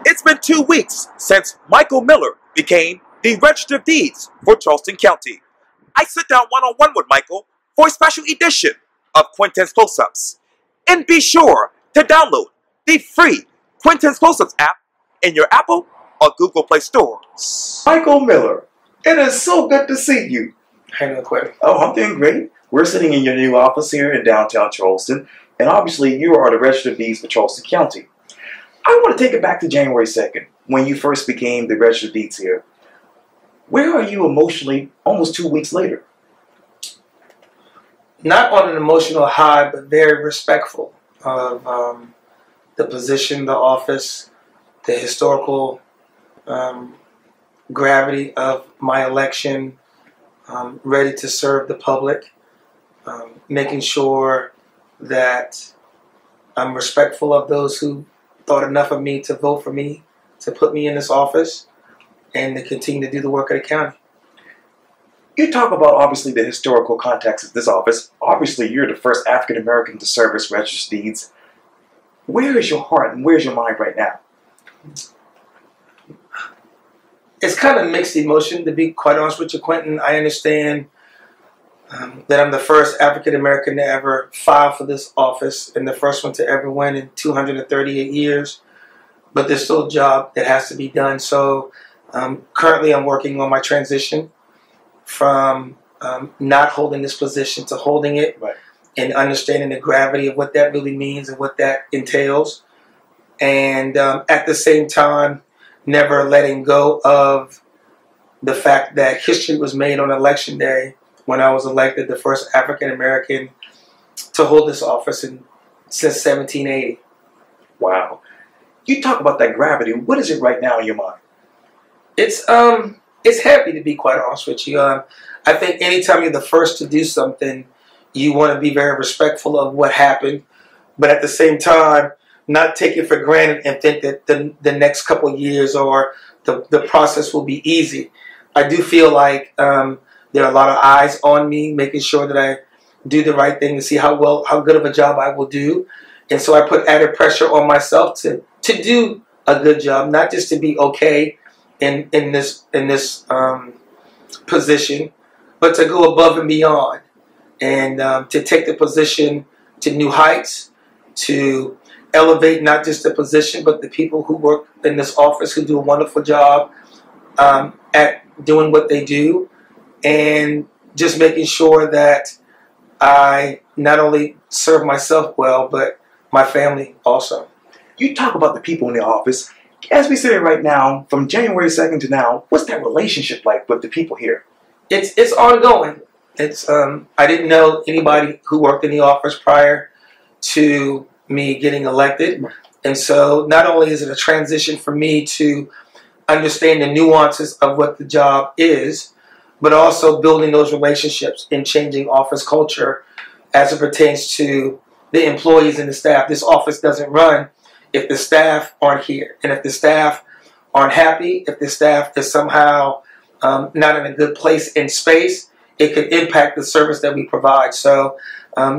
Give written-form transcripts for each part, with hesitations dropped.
It's been 2 weeks since Michael Miller became the Register of Deeds for Charleston County. I sit down one-on-one with Michael for a special edition of Quintin's Close-Ups. And be sure to download the free Quintin's Close-Ups app in your Apple or Google Play stores. Michael Miller, it is so good to see you. How you doing, Quintin? Oh, I'm doing great. We're sitting in your new office here in downtown Charleston, and obviously you are the Register of Deeds for Charleston County. I want to take it back to January 2nd, when you first became the Register of Deeds here. Where are you emotionally almost 2 weeks later? Not on an emotional high, but very respectful of the position, the office, the historical gravity of my election, ready to serve the public, making sure that I'm respectful of those who thought enough of me to vote for me, to put me in this office, and to continue to do the work of the county. You talk about, obviously, the historical context of this office. Obviously, you're the first African-American to serve as Register of Deeds. Where is your heart and where's your mind right now? It's kind of mixed emotion, to be quite honest with you, Quintin. I understand that I'm the first African-American to ever file for this office and the first one to ever win in 238 years. But there's still a job that has to be done. So currently I'm working on my transition from not holding this position to holding it, right, and understanding the gravity of what that really means and what that entails. And at the same time, never letting go of the fact that history was made on Election Day when I was elected the first African-American to hold this office since 1780. Wow. You talk about that gravity. What is it right now in your mind? It's heavy, to be quite honest with you. I think anytime you're the first to do something, you want to be very respectful of what happened, but at the same time, not take it for granted and think that the next couple of years or the process will be easy. I do feel like there are a lot of eyes on me, making sure that I do the right thing to see how good of a job I will do. And so I put added pressure on myself to do a good job, not just to be okay in this position, but to go above and beyond and to take the position to new heights, to elevate not just the position, but the people who work in this office who do a wonderful job at doing what they do, and just making sure that I not only serve myself well, but my family also. You talk about the people in the office. As we sit here right now, from January 2nd to now, what's that relationship like with the people here? It's ongoing. I didn't know anybody who worked in the office prior to me getting elected. And so not only is it a transition for me to understand the nuances of what the job is, but also building those relationships and changing office culture as it pertains to the employees and the staff. This office doesn't run if the staff aren't here. And if the staff aren't happy, if the staff is somehow not in a good place in space, it could impact the service that we provide. So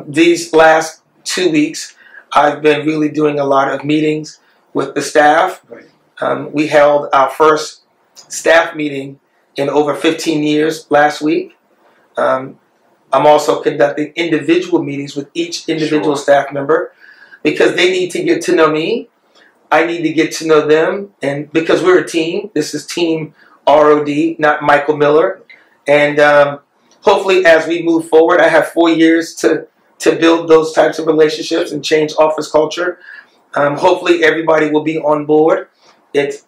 these last 2 weeks, I've been really doing a lot of meetings with the staff. Right. We held our first staff meeting in over 15 years last week. I'm also conducting individual meetings with each individual staff member because they need to get to know me. I need to get to know them. And because we're a team, this is Team ROD, not Michael Miller. And hopefully as we move forward, I have 4 years to build those types of relationships and change office culture. Hopefully everybody will be on board. It's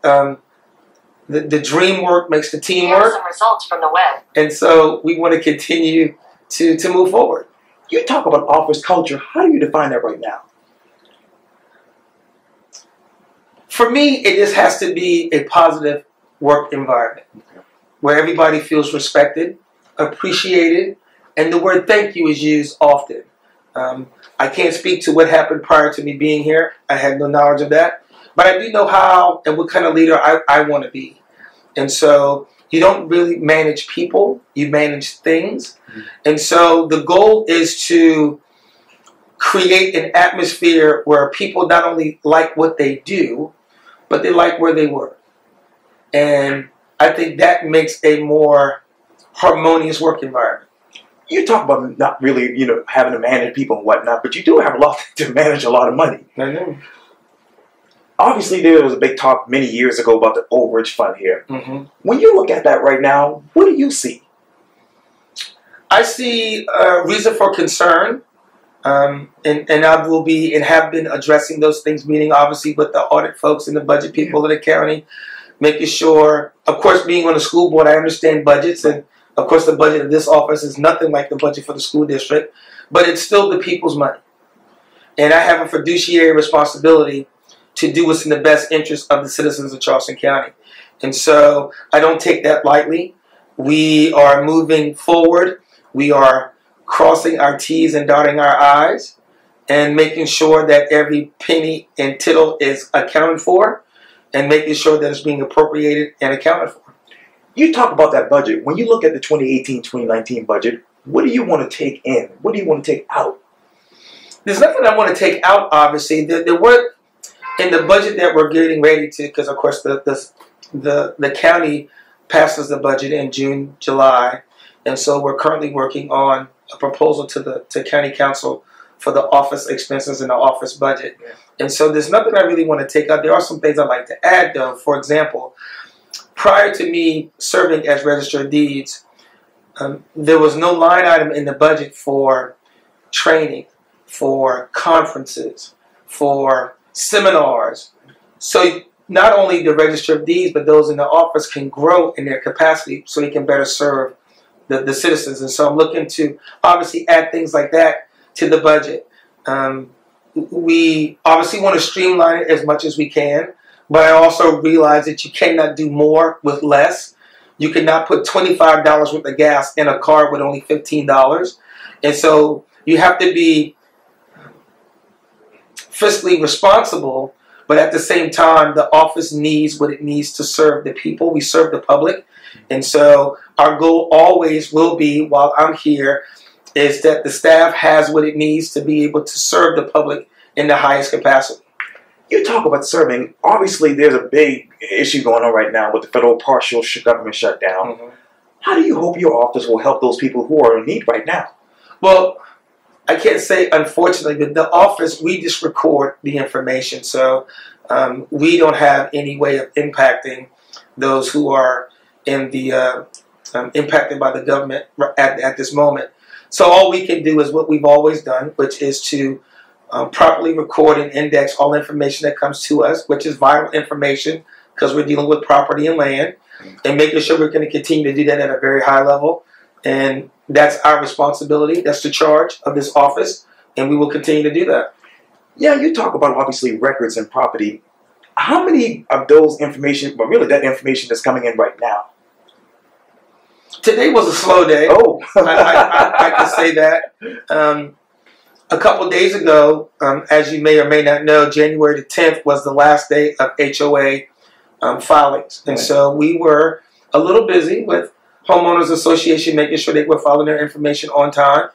the dream work makes the team work. Here are some results from the web. And so we want to continue to move forward. You talk about office culture. How do you define that right now? For me, it just has to be a positive work environment where everybody feels respected, appreciated, and the word thank you is used often. I can't speak to what happened prior to me being here. I had no knowledge of that. But I do know how and what kind of leader I want to be. And so you don't really manage people, you manage things. And so the goal is to create an atmosphere where people not only like what they do, but they like where they work. And I think that makes a more harmonious work environment. You talk about not really, having to manage people and whatnot, but you do have a lot to manage a lot of money. I know. Obviously, there was a big talk many years ago about the overage fund here. Mm-hmm. When you look at that right now, what do you see? I see a reason for concern, and I will be and have been addressing those things, meeting obviously with the audit folks and the budget people of the county, making sure, of course, being on the school board, I understand budgets, and of course the budget of this office is nothing like the budget for the school district, but it's still the people's money. And I have a fiduciary responsibility to do what's in the best interest of the citizens of Charleston County. And so I don't take that lightly. We are moving forward. We are crossing our T's and dotting our I's and making sure that every penny and tittle is accounted for and making sure that it's being appropriated and accounted for. You talk about that budget. When you look at the 2018-2019 budget, what do you want to take in? What do you want to take out? There's nothing I want to take out, obviously. There were, in the budget that we're getting ready to, because of course the county passes the budget in June, July, and so we're currently working on a proposal to county council for the office expenses and the office budget. Yeah. And so there's nothing I really want to take out. There are some things I'd like to add, though. For example, prior to me serving as Register of Deeds, there was no line item in the budget for training, for conferences, for seminars. So not only the Register of Deeds, but those in the office can grow in their capacity so they can better serve the citizens. And so I'm looking to obviously add things like that to the budget. We obviously want to streamline it as much as we can, but I also realize that you cannot do more with less. You cannot put $25 worth of gas in a car with only $15. And so you have to be fiscally responsible, but at the same time, the office needs what it needs to serve the people. We serve the public. And so our goal always will be, while I'm here, is that the staff has what it needs to be able to serve the public in the highest capacity. You talk about serving. Obviously, there's a big issue going on right now with the federal partial government shutdown. Mm-hmm. How do you hope your office will help those people who are in need right now? Well, I can't say, unfortunately, but the office, we just record the information. So we don't have any way of impacting those who are in the impacted by the government at this moment. So all we can do is what we've always done, which is to properly record and index all information that comes to us, which is vital information because we're dealing with property and land, and making sure we're going to continue to do that at a very high level. And that's our responsibility. That's the charge of this office, and we will continue to do that. Yeah, you talk about obviously records and property. How many of those information, but really that information that's coming in right now? Today was a slow day. Oh, I can say that. A couple days ago, as you may or may not know, January the 10th was the last day of HOA filings. And so we were a little busy with Homeowners Association, making sure they were following their information on time.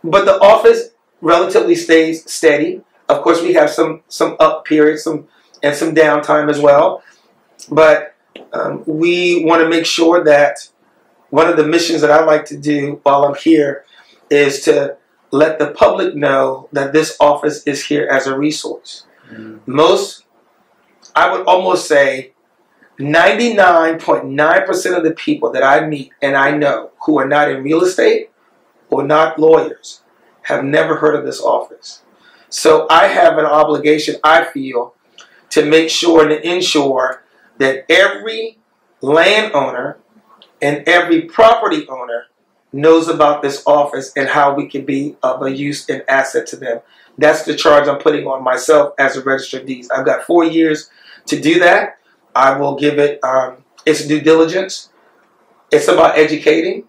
But the office relatively stays steady. Of course, we have some up periods and some downtime as well. But we want to make sure that one of the missions that I like to do while I'm here is to let the public know that this office is here as a resource. Most, I would almost say, 99.9% of the people that I meet and I know who are not in real estate or not lawyers have never heard of this office. So I have an obligation, I feel, to make sure and ensure that every landowner and every property owner knows about this office and how we can be of a use and asset to them. That's the charge I'm putting on myself as a Register of Deeds. I've got 4 years to do that. I will give it its due diligence. It's about educating.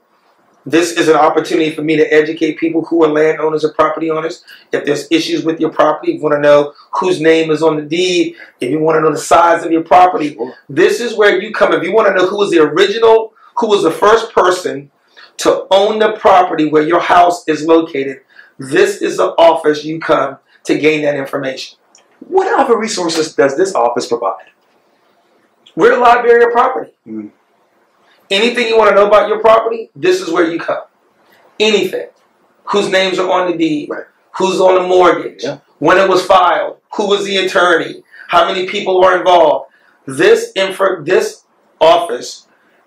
This is an opportunity for me to educate people who are landowners or property owners. If there's issues with your property, if you want to know whose name is on the deed, if you want to know the size of your property, this is where you come. If you want to know who was the original, who was the first person to own the property where your house is located, this is the office you come to gain that information. What other resources does this office provide? We're a library of property. Anything you want to know about your property, this is where you come. Anything. Whose names are on the deed, who's on the mortgage, when it was filed, who was the attorney, how many people are involved. This office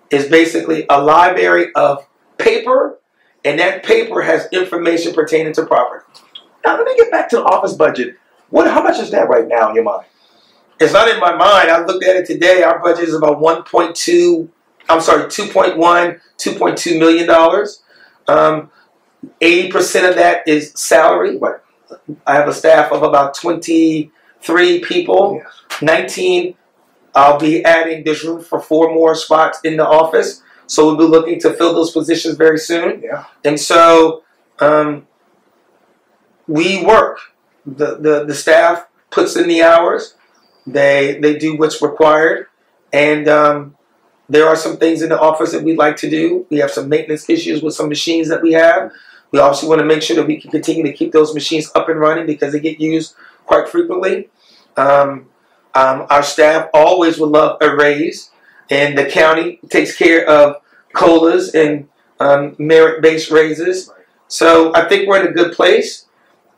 is basically a library of paper, and that paper has information pertaining to property. Now let me get back to the office budget. How much is that right now in your mind? It's not in my mind. I looked at it today. Our budget is about $2.1, $2.2 million. 80% of that is salary. I have a staff of about 23 people. 19, I'll be adding this room for 4 more spots in the office. So we'll be looking to fill those positions very soon. And so we work. The staff puts in the hours. They do what's required. And there are some things in the office that we'd like to do. We have some maintenance issues with some machines that we have. We also want to make sure that we can continue to keep those machines up and running because they get used quite frequently. Our staff always would love a raise, and the county takes care of COLAs and merit-based raises. So I think we're in a good place.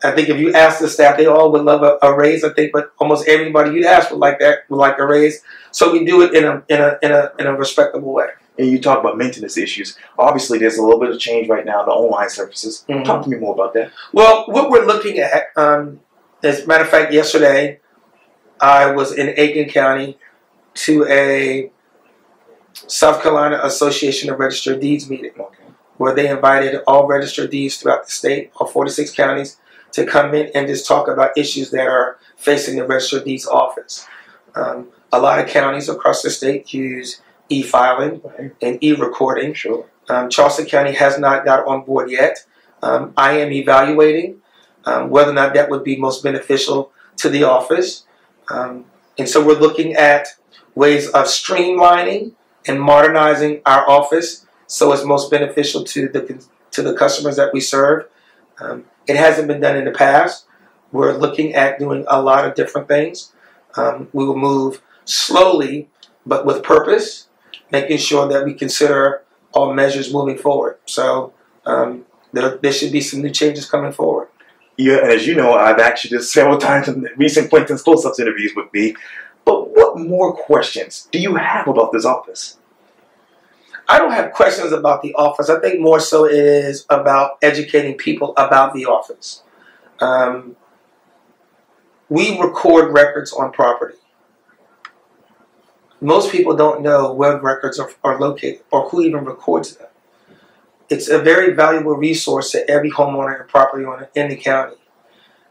I think if you ask the staff, they all would love a raise. I think, but almost everybody you'd ask would like a raise. So we do it in a respectable way. And you talk about maintenance issues. Obviously, there's a little bit of change right now in the online services. Talk to me more about that. Well, what we're looking at, as a matter of fact, yesterday I was in Aiken County to a South Carolina Association of Registered Deeds meeting, where they invited all registered deeds throughout the state, all 46 counties, to come in and just talk about issues that are facing the Registered Deeds office. A lot of counties across the state use e-filing and e-recording. Charleston County has not got on board yet. I am evaluating whether or not that would be most beneficial to the office. And so we're looking at ways of streamlining and modernizing our office so it's most beneficial to the customers that we serve. It hasn't been done in the past. We're looking at doing a lot of different things. We will move slowly but with purpose, making sure that we consider all measures moving forward. So there should be some new changes coming forward. Yeah, and as you know, I've asked you this several times in recent Quintin's close-ups interviews with me. But what more questions do you have about this office? I don't have questions about the office. I think more so it is about educating people about the office. We record records on property. Most people don't know where records are located or who even records them. It's a very valuable resource to every homeowner and property owner in the county.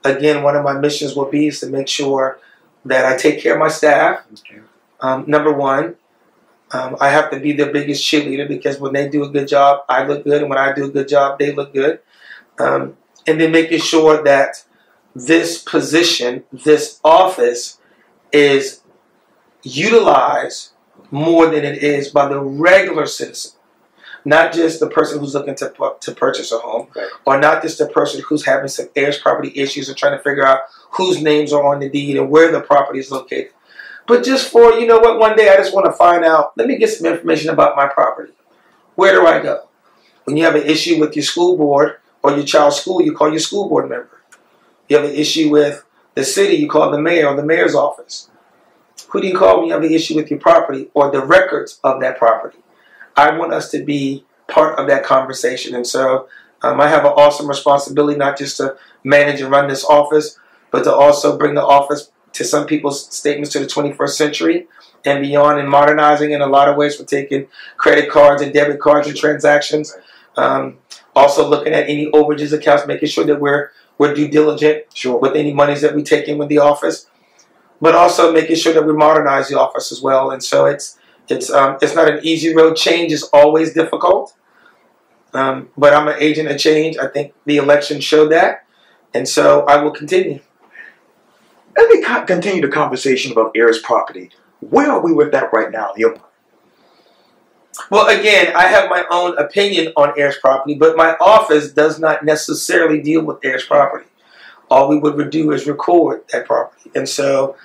Again, one of my missions will be is to make sure that I take care of my staff. Number one, I have to be their biggest cheerleader because when they do a good job, I look good, and when I do a good job, they look good. And then making sure that this position, this office, is utilized more than it is by the regular citizen. Not just the person who's looking to purchase a home, or not just the person who's having some heirs property issues and trying to figure out whose names are on the deed and where the property is located. But just for, you know what, one day I just want to find out, let me get some information about my property. Where do I go? When you have an issue with your school board or your child's school, you call your school board member. You have an issue with the city, you call the mayor or the mayor's office. Who do you call when you have an issue with your property or the records of that property? I want us to be part of that conversation. And so I have an awesome responsibility, not just to manage and run this office, but to also bring the office, to some people's statements, to the 21st century and beyond, and modernizing in a lot of ways. We're taking credit cards and debit cards and transactions. Also looking at any overages accounts, making sure that we're due diligent with any monies that we take in with the office, but also making sure that we modernize the office as well. And so it's not an easy road. Change is always difficult, but I'm an agent of change. I think the election showed that, and so I will continue. Let me continue the conversation about Heirs Property. Where are we with that right now? Well, again, I have my own opinion on Heirs Property, but my office does not necessarily deal with Heirs Property. All we would do is record that property. And so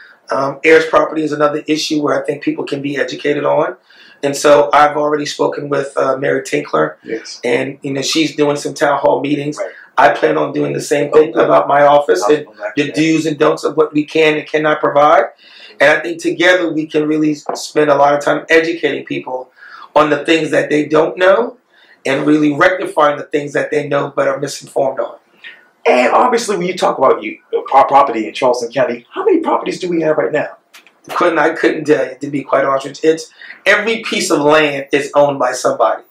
Heirs Property is another issue where I think people can be educated on. And so I've already spoken with Mary Tinkler, Yes. and she's doing some town hall meetings. Right. I plan on doing the same thing about my office and the do's and don'ts of what we can and cannot provide. And I think together we can really spend a lot of time educating people on the things that they don't know and really rectifying the things that they know but are misinformed on. And obviously, when you talk about property in Charleston County, how many properties do we have right now? Quintin, I couldn't tell you, to be quite honest. It's every piece of land is owned by somebody.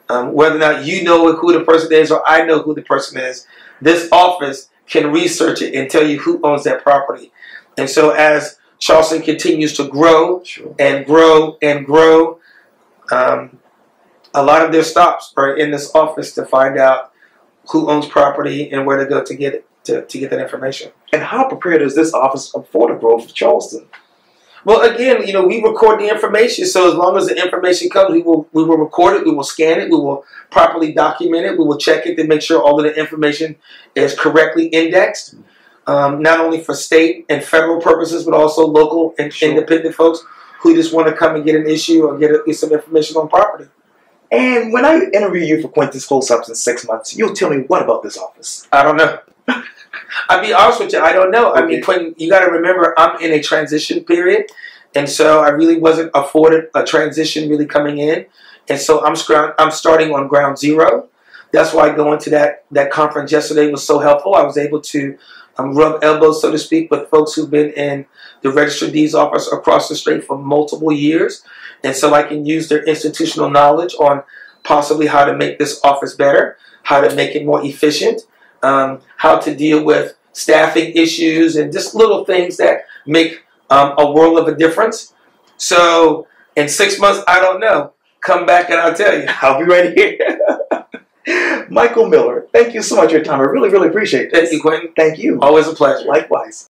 Whether or not you know who the person is or I know who the person is, this office can research it and tell you who owns that property. And so as Charleston continues to grow and grow and grow, a lot of their stops are in this office to find out who owns property and where to go to get it, to get that information. And how prepared is this office for the growth of Charleston? Well, again, we record the information, so as long as the information comes, we will record it, we will scan it, we will properly document it, we will check it to make sure all of the information is correctly indexed, not only for state and federal purposes, but also local and independent folks who just want to come and get an issue or get some information on property. And when I interview you for Quintin's Close-Ups in 6 months, you'll tell me what about this office? I don't know. I'll be honest with you, I don't know. Okay. I mean, Quintin, you got to remember, I'm in a transition period, and so I really wasn't afforded a transition really coming in, and so I'm starting on ground zero. That's why going to that conference yesterday was so helpful. I was able to rub elbows, so to speak, with folks who've been in the Register of Deeds office across the street for multiple years, and so I can use their institutional knowledge on possibly how to make this office better, how to make it more efficient, how to deal with staffing issues and just little things that make a world of a difference. So in 6 months, I don't know. Come back and I'll tell you. I'll be right here. Michael Miller, thank you so much for your time. I really, really appreciate it. Thank you, Quintin. Thank you. Always a pleasure. Likewise.